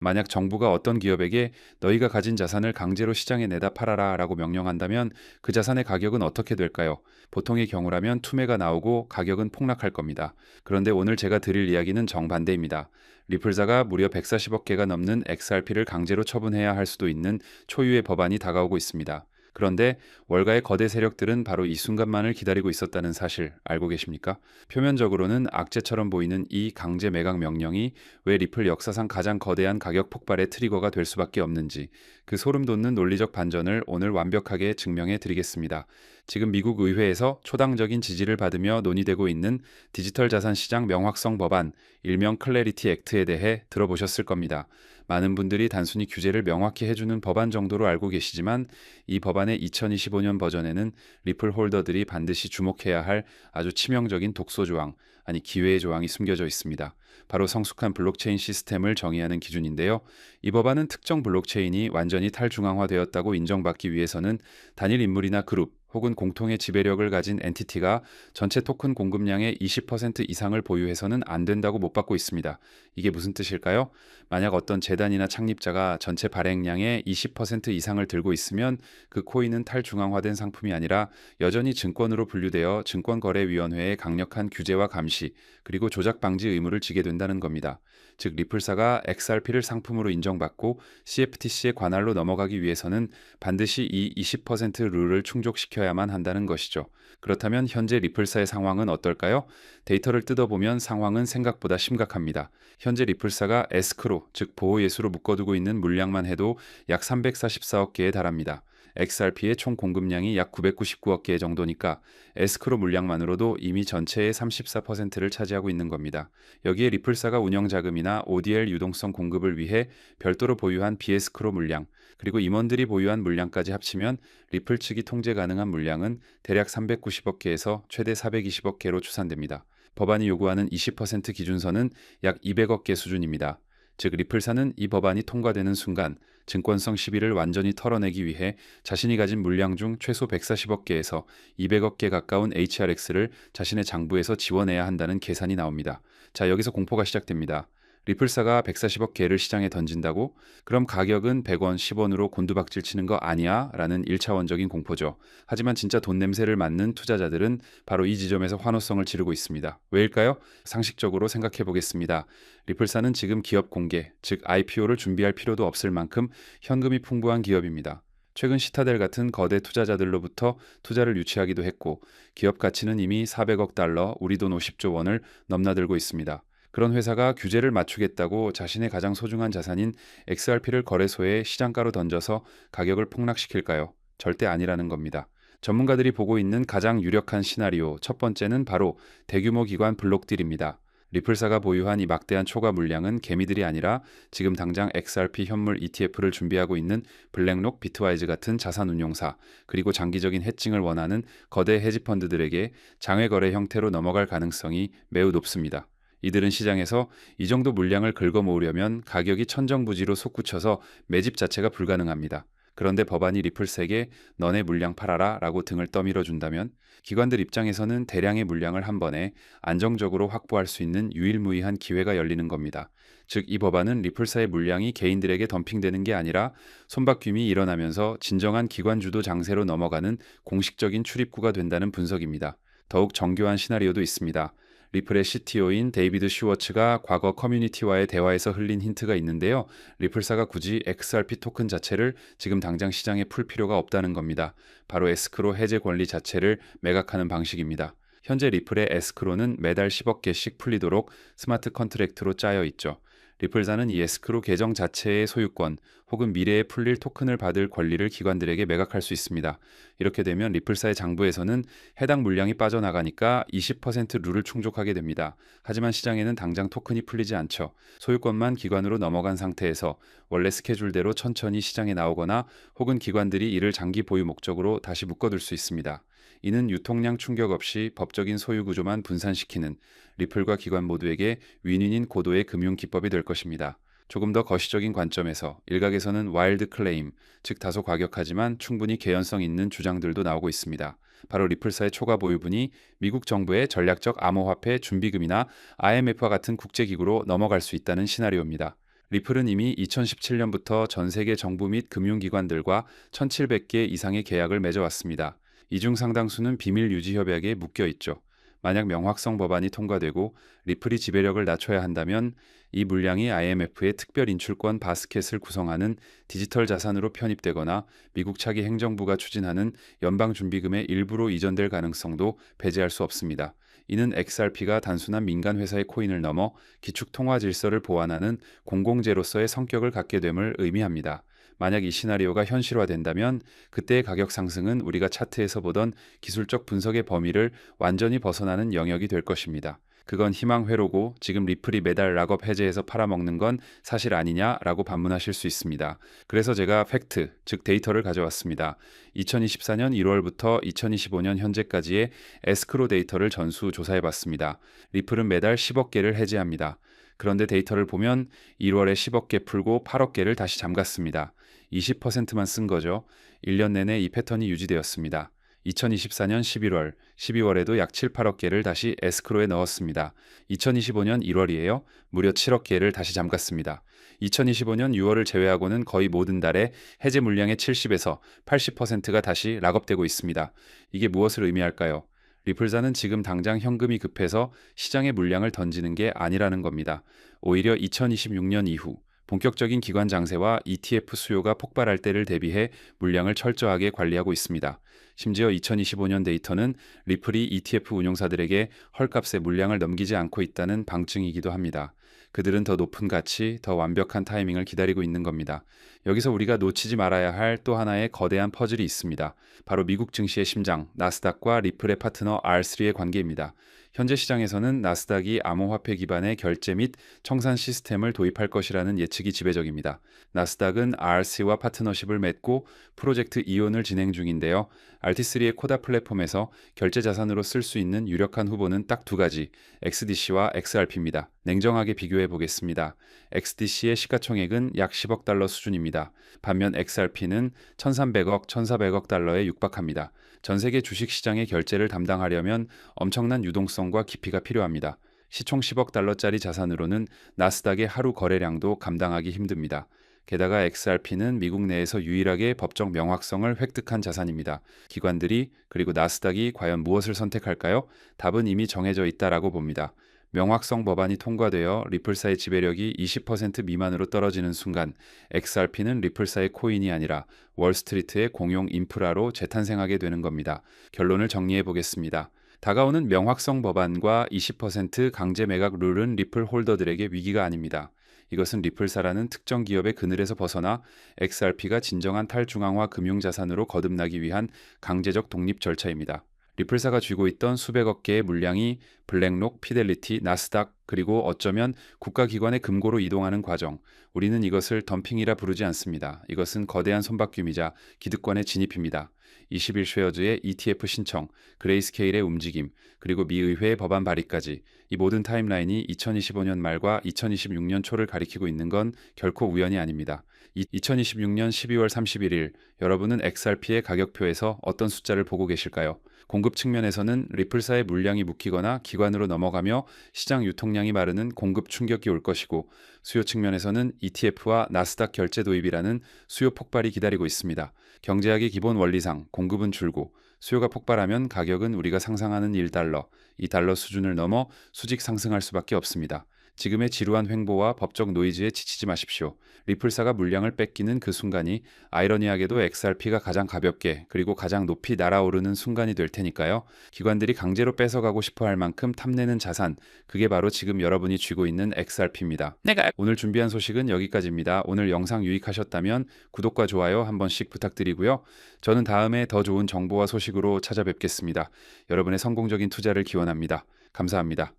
만약 정부가 어떤 기업에게 너희가 가진 자산을 강제로 시장에 내다 팔아라 라고 명령한다면 그 자산의 가격은 어떻게 될까요? 보통의 경우라면 투매가 나오고 가격은 폭락할 겁니다. 그런데 오늘 제가 드릴 이야기는 정반대입니다. 리플사가 무려 140억 개가 넘는 XRP를 강제로 처분해야 할 수도 있는 초유의 법안이 다가오고 있습니다. 그런데 월가의 거대 세력들은 바로 이 순간만을 기다리고 있었다는 사실 알고 계십니까? 표면적으로는 악재처럼 보이는 이 강제 매각 명령이 왜 리플 역사상 가장 거대한 가격 폭발의 트리거가 될 수밖에 없는지 그 소름 돋는 논리적 반전을 오늘 완벽하게 증명해 드리겠습니다. 지금 미국 의회에서 초당적인 지지를 받으며 논의되고 있는 디지털 자산 시장 명확성 법안, 일명 클래리티 액트에 대해 들어보셨을 겁니다. 많은 분들이 단순히 규제를 명확히 해주는 법안 정도로 알고 계시지만 이 법안의 2025년 버전에는 리플 홀더들이 반드시 주목해야 할 아주 치명적인 독소 조항, 아니 기회의 조항이 숨겨져 있습니다. 바로 성숙한 블록체인 시스템을 정의하는 기준인데요. 이 법안은 특정 블록체인이 완전히 탈중앙화되었다고 인정받기 위해서는 단일 인물이나 그룹 혹은 공통의 지배력을 가진 엔티티가 전체 토큰 공급량의 20% 이상을 보유해서는 안 된다고 못 받고 있습니다. 이게 무슨 뜻일까요? 만약 어떤 재단이나 창립자가 전체 발행량의 20% 이상을 들고 있으면 그 코인은 탈중앙화된 상품이 아니라 여전히 증권으로 분류되어 증권거래위원회의 강력한 규제와 감시 그리고 조작 방지 의무를 지게 된다는 겁니다. 즉 리플사가 XRP를 상품으로 인정받고 CFTC의 관할로 넘어가기 위해서는 반드시 이 20% 룰을 충족시켜야만 한다는 것이죠. 그렇다면 현재 리플사의 상황은 어떨까요? 데이터를 뜯어보면 상황은 생각보다 심각합니다. 현재 리플사가 에스크로, 즉 보호예수로 묶어두고 있는 물량만 해도 약 344억 개에 달합니다. XRP의 총 공급량이 약 999억 개 정도니까 에스크로 물량만으로도 이미 전체의 34%를 차지하고 있는 겁니다. 여기에 리플사가 운영 자금이나 ODL 유동성 공급을 위해 별도로 보유한 비에스크로 물량, 그리고 임원들이 보유한 물량까지 합치면 리플 측이 통제 가능한 물량은 대략 390억 개에서 최대 420억 개로 추산됩니다. 법안이 요구하는 20% 기준선은 약 200억 개 수준입니다. 즉 리플사는 이 법안이 통과되는 순간 증권성 시비를 완전히 털어내기 위해 자신이 가진 물량 중 최소 140억 개에서 200억 개 가까운 HRX를 자신의 장부에서 지원해야 한다는 계산이 나옵니다. 자, 여기서 공포가 시작됩니다. 리플사가 140억 개를 시장에 던진다고? 그럼 가격은 100원, 10원으로 곤두박질 치는 거 아니야? 라는 1차원적인 공포죠. 하지만 진짜 돈 냄새를 맡는 투자자들은 바로 이 지점에서 환호성을 지르고 있습니다. 왜일까요? 상식적으로 생각해 보겠습니다. 리플사는 지금 기업 공개, 즉 IPO를 준비할 필요도 없을 만큼 현금이 풍부한 기업입니다. 최근 시타델 같은 거대 투자자들로부터 투자를 유치하기도 했고 기업 가치는 이미 400억 달러, 우리 돈 50조 원을 넘나들고 있습니다. 그런 회사가 규제를 맞추겠다고 자신의 가장 소중한 자산인 XRP를 거래소에 시장가로 던져서 가격을 폭락시킬까요? 절대 아니라는 겁니다. 전문가들이 보고 있는 가장 유력한 시나리오 첫 번째는 바로 대규모 기관 블록딜입니다. 리플사가 보유한 이 막대한 초과 물량은 개미들이 아니라 지금 당장 XRP 현물 ETF를 준비하고 있는 블랙록, 비트와이즈 같은 자산운용사, 그리고 장기적인 해칭을 원하는 거대 헤지펀드들에게 장외거래 형태로 넘어갈 가능성이 매우 높습니다. 이들은 시장에서 이 정도 물량을 긁어 모으려면 가격이 천정부지로 솟구쳐서 매집 자체가 불가능합니다. 그런데 법안이 리플스에게 너네 물량 팔아라 라고 등을 떠밀어 준다면 기관들 입장에서는 대량의 물량을 한 번에 안정적으로 확보할 수 있는 유일무이한 기회가 열리는 겁니다. 즉 이 법안은 리플사의 물량이 개인들에게 덤핑되는 게 아니라 손바뀜이 일어나면서 진정한 기관주도 장세로 넘어가는 공식적인 출입구가 된다는 분석입니다. 더욱 정교한 시나리오도 있습니다. 리플의 CTO인 데이비드 슈워츠가 과거 커뮤니티와의 대화에서 흘린 힌트가 있는데요. 리플사가 굳이 XRP 토큰 자체를 지금 당장 시장에 풀 필요가 없다는 겁니다. 바로 에스크로 해제 권리 자체를 매각하는 방식입니다. 현재 리플의 에스크로는 매달 10억 개씩 풀리도록 스마트 컨트랙트로 짜여 있죠. 리플사는 이 에스크로 계정 자체의 소유권 혹은 미래에 풀릴 토큰을 받을 권리를 기관들에게 매각할 수 있습니다. 이렇게 되면 리플사의 장부에서는 해당 물량이 빠져나가니까 20% 룰을 충족하게 됩니다. 하지만 시장에는 당장 토큰이 풀리지 않죠. 소유권만 기관으로 넘어간 상태에서 원래 스케줄대로 천천히 시장에 나오거나 혹은 기관들이 이를 장기 보유 목적으로 다시 묶어둘 수 있습니다. 이는 유통량 충격 없이 법적인 소유 구조만 분산시키는 리플과 기관 모두에게 윈윈인 고도의 금융 기법이 될 것입니다. 조금 더 거시적인 관점에서 일각에서는 와일드 클레임, 즉 다소 과격하지만 충분히 개연성 있는 주장들도 나오고 있습니다. 바로 리플사의 초과 보유분이 미국 정부의 전략적 암호화폐 준비금이나 IMF와 같은 국제기구로 넘어갈 수 있다는 시나리오입니다. 리플은 이미 2017년부터 전 세계 정부 및 금융기관들과 1,700개 이상의 계약을 맺어왔습니다. 이 중 상당수는 비밀 유지 협약에 묶여 있죠. 만약 명확성 법안이 통과되고 리플이 지배력을 낮춰야 한다면 이 물량이 IMF의 특별 인출권 바스켓을 구성하는 디지털 자산으로 편입되거나 미국 차기 행정부가 추진하는 연방준비금의 일부로 이전될 가능성도 배제할 수 없습니다. 이는 XRP가 단순한 민간 회사의 코인을 넘어 기축 통화 질서를 보완하는 공공재로서의 성격을 갖게 됨을 의미합니다. 만약 이 시나리오가 현실화된다면 그때의 가격 상승은 우리가 차트에서 보던 기술적 분석의 범위를 완전히 벗어나는 영역이 될 것입니다. 그건 희망회로고 지금 리플이 매달 락업 해제해서 팔아먹는 건 사실 아니냐라고 반문하실 수 있습니다. 그래서 제가 팩트, 즉 데이터를 가져왔습니다. 2024년 1월부터 2025년 현재까지의 에스크로 데이터를 전수 조사해봤습니다. 리플은 매달 10억 개를 해제합니다. 그런데 데이터를 보면 1월에 10억 개 풀고 8억 개를 다시 잠갔습니다. 20%만 쓴 거죠. 1년 내내 이 패턴이 유지되었습니다. 2024년 11월, 12월에도 약 7, 8억 개를 다시 에스크로에 넣었습니다. 2025년 1월이에요. 무려 7억 개를 다시 잠갔습니다. 2025년 6월을 제외하고는 거의 모든 달에 해제 물량의 70에서 80%가 다시 락업되고 있습니다. 이게 무엇을 의미할까요? 리플사는 지금 당장 현금이 급해서 시장에 물량을 던지는 게 아니라는 겁니다. 오히려 2026년 이후 본격적인 기관 장세와 ETF 수요가 폭발할 때를 대비해 물량을 철저하게 관리하고 있습니다. 심지어 2025년 데이터는 리플이 ETF 운용사들에게 헐값에 물량을 넘기지 않고 있다는 방증이기도 합니다. 그들은 더 높은 가치, 더 완벽한 타이밍을 기다리고 있는 겁니다. 여기서 우리가 놓치지 말아야 할 또 하나의 거대한 퍼즐이 있습니다. 바로 미국 증시의 심장, 나스닥과 리플의 파트너 R3의 관계입니다. 현재 시장에서는 나스닥이 암호화폐 기반의 결제 및 청산 시스템을 도입할 것이라는 예측이 지배적입니다. 나스닥은 RC와 파트너십을 맺고 프로젝트 이온을 진행 중인데요. RT3의 코다 플랫폼에서 결제 자산으로 쓸 수 있는 유력한 후보는 딱 두 가지, XDC와 XRP입니다. 냉정하게 비교해 보겠습니다. XDC의 시가총액은 약 10억 달러 수준입니다. 반면 XRP는 1,300억, 1,400억 달러에 육박합니다. 전 세계 주식시장의 결제를 담당하려면 엄청난 유동성과 깊이가 필요합니다. 시총 10억 달러짜리 자산으로는 나스닥의 하루 거래량도 감당하기 힘듭니다. 게다가 XRP는 미국 내에서 유일하게 법적 명확성을 획득한 자산입니다. 기관들이 그리고 나스닥이 과연 무엇을 선택할까요? 답은 이미 정해져 있다라고 봅니다. 명확성 법안이 통과되어 리플사의 지배력이 20% 미만으로 떨어지는 순간 XRP는 리플사의 코인이 아니라 월스트리트의 공용 인프라로 재탄생하게 되는 겁니다. 결론을 정리해 보겠습니다. 다가오는 명확성 법안과 20% 강제 매각 룰은 리플 홀더들에게 위기가 아닙니다. 이것은 리플사라는 특정 기업의 그늘에서 벗어나 XRP가 진정한 탈중앙화 금융자산으로 거듭나기 위한 강제적 독립 절차입니다. 리플사가 쥐고 있던 수백억 개의 물량이 블랙록, 피델리티, 나스닥 그리고 어쩌면 국가기관의 금고로 이동하는 과정. 우리는 이것을 덤핑이라 부르지 않습니다. 이것은 거대한 손바뀜이자 기득권의 진입입니다. 21쉐어즈의 ETF 신청, 그레이스케일의 움직임, 그리고 미의회의 법안 발의까지 이 모든 타임라인이 2025년 말과 2026년 초를 가리키고 있는 건 결코 우연이 아닙니다. 2026년 12월 31일 여러분은 XRP의 가격표에서 어떤 숫자를 보고 계실까요? 공급 측면에서는 리플사의 물량이 묶이거나 기관으로 넘어가며 시장 유통량이 마르는 공급 충격이 올 것이고 수요 측면에서는 ETF와 나스닥 결제 도입이라는 수요 폭발이 기다리고 있습니다. 경제학의 기본 원리상 공급은 줄고 수요가 폭발하면 가격은 우리가 상상하는 1달러, 2달러 수준을 넘어 수직 상승할 수밖에 없습니다. 지금의 지루한 횡보와 법적 노이즈에 지치지 마십시오. 리플사가 물량을 뺏기는 그 순간이 아이러니하게도 XRP가 가장 가볍게 그리고 가장 높이 날아오르는 순간이 될 테니까요. 기관들이 강제로 뺏어가고 싶어 할 만큼 탐내는 자산, 그게 바로 지금 여러분이 쥐고 있는 XRP입니다. 오늘 준비한 소식은 여기까지입니다. 오늘 영상 유익하셨다면 구독과 좋아요 한 번씩 부탁드리고요. 저는 다음에 더 좋은 정보와 소식으로 찾아뵙겠습니다. 여러분의 성공적인 투자를 기원합니다. 감사합니다.